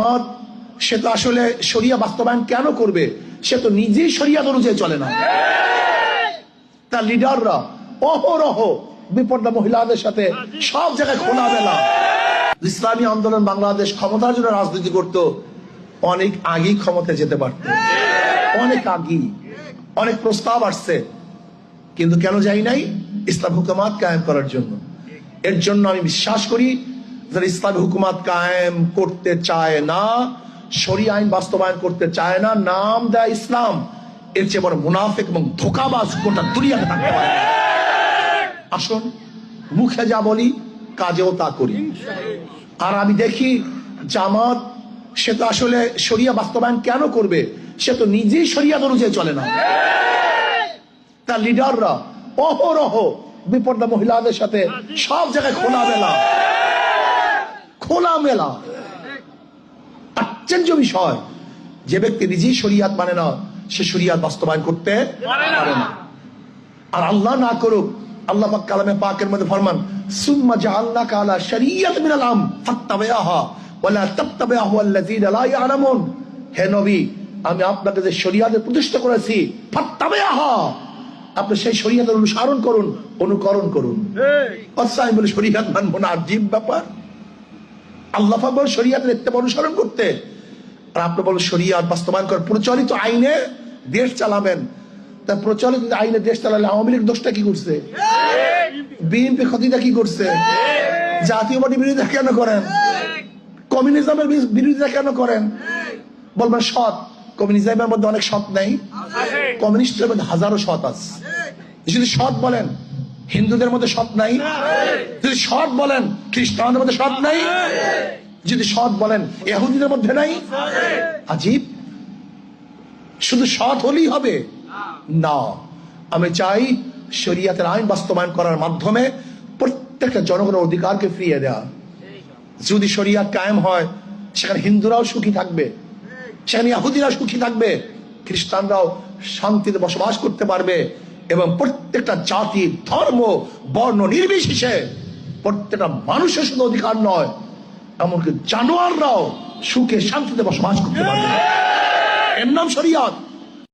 জামাত সে তো আসলে শরিয়া বাস্তবায়ন কেন করবে? সে তো নিজেই শরিয়াত অনুযায়ী চলে না। তার লিডাররা অহরহ বিপর্দা মহিলাদের সাথে সব জায়গায় খোলামেলা। ইসলামী আন্দোলন বাংলাদেশ ক্ষমতার জন্য রাজনীতি করত, অনেক আগেই ক্ষমতায় যেতে পারত, অনেক আগেই। অনেক প্রস্তাব আসছে, কিন্তু কেন যাই নাই? ইসলাম হুকুমাত কায়েম করার জন্য। এর জন্য আমি বিশ্বাস করি যারা ইসলামী হুকুমাত কায়েম করতে চায় না, শরিয়া আইন বাস্তবায়ন করতে চায় না, নাম দেয় ইসলাম, এর চেয়ে বড় মুনাফিক এবং ধোঁকাবাজ গোটা দুনিয়াতে থাকতে পারে। আসুন, মুখে যা বলি কাজেও তা করি। আর আমি দেখি জামাত সে তো আসলে শরিয়া বাস্তবায়ন কেন করবে? সে তো নিজেই শরিয়াত অনুযায়ী চলে না। তার লিডাররা অহরহ বিপর্দা মহিলাদের সাথে সব জায়গায় খোলামেলা। আশ্চর্য বিষয়, যে ব্যক্তি নিজেই শরিয়াত মানে না, সে শরিয়াত বাস্তবায়ন করতে পারে না। আর আল্লাহ না করুক, আল্লাহ পাক কালামে পাকের মধ্যে ফরমান, সুম্মা জাআলনাকা আলা শারিয়াতিন মিনাল আমর ফাত্তাবিআহা ওয়ালা তাত্তাবিআহু আল্লাযীনা লা ইয়ালামুন। হে নবী, আমি আপনাকে যে শরিয়াতের প্রতিষ্ঠা করেছি, ফাত্তাবিআহা, আপনি সেই শরিয়াতের অনুকরণ করুন। আচ্ছা, আমি বলি শরিয়াত মানবো না, আজীব ব্যাপার। আল্লাহ পাক বলেন শরিয়াতের ইত্তেবা অনুসরণ করতে, আর আপনি বলেন শরিয়াত বাস্তবায়ন করে প্রচলিত আইনে দেশ চালাবেন। তা প্রচলিত আইনে দেশ চালালে আওয়ামী লীগ দোষটা কি করছে? বিএনপি ক্ষতিটা কি করছে? জাতীয়বাদী বিরোধিতা কেন করেন? কমিউনিজমের বিরোধিতা কেন করেন? বলবেন সৎ, কমিউনিজমের মধ্যে অনেক সৎ নেই, কমিউনিস্টের মধ্যে হাজারো সৎ আছে। যদি সৎ বলেন হিন্দুদের মধ্যে সৎ নাই, যদি সৎ বলেন খ্রিস্টানদের মধ্যে সৎ নাই, যদি সৎ বলেন ইহুদিদের মধ্যে নাই। আজীব, শুধু সৎ হলেই হবে না। আমি চাই শরিয়াতের আইন বাস্তবায়ন করার মাধ্যমে প্রত্যেকটা জনগণের অধিকারকে ফিরিয়ে দেওয়া। যদি শরিয়াত কায়েম হয়, সেখানে হিন্দুরাও সুখী থাকবে, সেখানে ইহুদিরা সুখী থাকবে, খ্রিস্টানরাও শান্তিতে বসবাস করতে পারবে, এবং প্রত্যেকটা জাতি, ধর্ম, বর্ণ নির্বিশেষে প্রত্যেকটা মানুষের শুধু অধিকার নয়, এমনকি জানোয়াররাও সুখে শান্তিতে বসবাস করতে পারবে। এর নাম শরিয়াত।